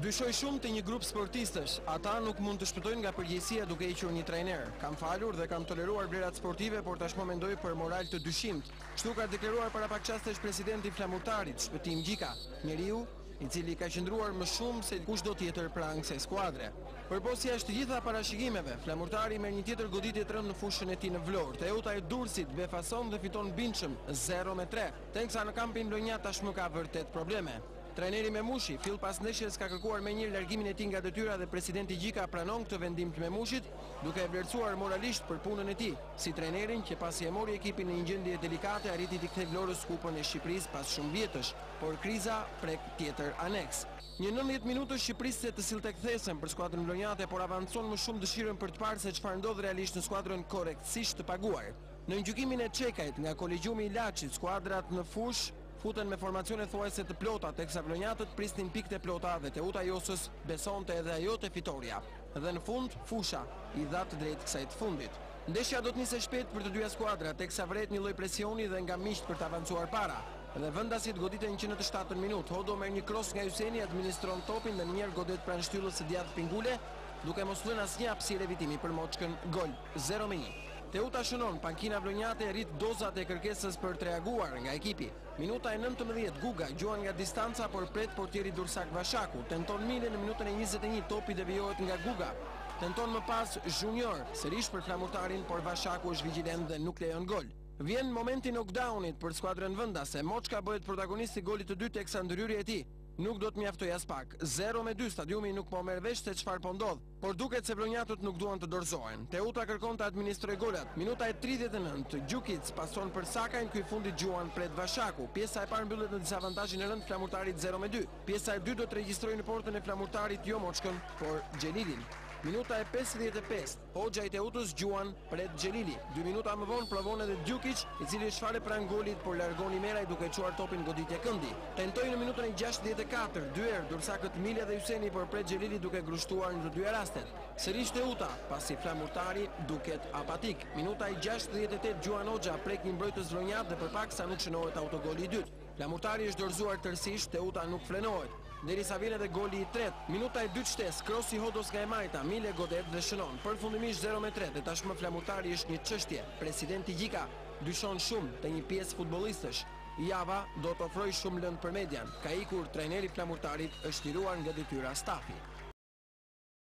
Dyshoj shumë të një grup sportistësh, ata nuk mund të shpëtojnë nga përgjegjësia duke hequr një trajner. Kam falur dhe kam toleruar vlerat sportive, por tashmë mendoj për moral të dyshimt. Kështu ka deklaruar para pak çastesh presidenti i Flamurtarit, Shpëtim Gjika, njeriu i cili ka qëndruar më shumë se kushdo tjetër pranë kësaj skuadre. Përposi jashtë të gjitha parashikimeve, Flamurtari merr një tjetër goditje të rëndë në fushën e tij në Vlorë. Teuta e Durrësit befason dhe fiton bindshëm 0-3, teksa në kampin Lonja tashmë ka vërtet probleme. Trajneri Memushi, fill pas ndeshjes ka kërkuar me njërë largimin e tij nga detyra dhe presidenti Gjika pranon këtë vendim të Memushit, duke e vlerësuar moralisht për punën e tij, si trajnerin që pasi e mori ekipin në një gjendje delikate arriti t'i kthejë Vlorës kupën e Shqipërisë pas shumë vjetësh, por kriza prek tjetër aneks. Një 90 minutësh shqipërisë të sillte kthesën për skuadrën vlonjate, por avancon më shumë dëshirën për të parë se çfarë ndodh realisht në skuadrën korrektsisht të paguar. Në gjykimin e Çekajt nga kolegjiumi i Laçit, skuadrat në fush futen me formacione thuajse të plota, teksa vlonjatët prisnin pikë të plota dhe Teuta Josës besonte edhe ajo te fitoria. Dhe në fund, fusha i dha të drejtë kësaj të fundit. Ndeshja do të nisë shpejt për të dyja skuadrat, teksa vret një lloj presioni dhe nga miqt për të avancuar para. Dhe vendasit goditen që në të 7 minutë, Hodo merr një cross nga Hyseni, administron topin dhe njëherë godet pranë shtyllës së djathtë Pingule, duke mos lënë asnjë hapësirë evitimi për Moçkën, gol 0-1. Teuta shënon, pankina vlonjate rrit dozat e kërkesës për të reaguar nga ekipi. Minuta e 19, Guga gjuan nga distanca por pret portieri Dursak Vashaku. Tenton Mile në minutën e 21, topi devijohet nga Guga. Tenton më pas Junior, sërish për Flamurtarin, por Vashaku është vigjilent dhe nuk lejon gol. Vjen momenti knockdownit për skuadrën vendase. Moçka bëhet protagonist i golit të dytë teksa ndryrja e tij nuk do të mjaftoj as pak. 0-2, stadiumi nuk po merr vesh se çfarë po ndodh, por duket se vlonjatët nuk duan të dorëzohen. Teuta kërkon të administrojë golat. Minuta e 39, Gjukic pason për Sakajn, ky fundi gjuan pret Vashaku. Pjesa e parë mbyllet në disavantazhin e rënd Flamurtarit 0-2. Pjesa e dytë do të regjistrojë në portën e Flamurtarit jo Moçkën, por Xhelilin. Minuta e 55, Hoxha i Teutës gjuan pret Xhelili. 2 minuta më vonë provon edhe Gjukic, i cili shfare pranë golit, por largoni Meraj duke çuar topin goditje këndi. Tentoi në minutën e 64, dyer Dursakët Mile dhe Hyseni, por pret Xhelili duke grushtuar në të dyja rastet. Sërish Teuta, pasi Flamurtari duket apatik. Minuta e 68, Gjuan Hoxha prek një mbrojtës vlonjat dhe përpaksa nuk shënohet autogoli i dytë. Flamurtari është dorëzuar tërësisht, Teuta nuk frenohet, derisa vjen edhe goli i tretë. Minuta e 2 shtesë, krosi Hodos nga e majta, Mile godet dhe shënon. Përfundimisht 0-3 dhe tashmë Flamurtari është një çështje. Presidenti Gjika dyshon shumë te një pjesë futbollistësh. Java do të ofrojë shumë lëndë për median. Ka ikur trajneri Flamurtarit, është liruar nga detyra stafi.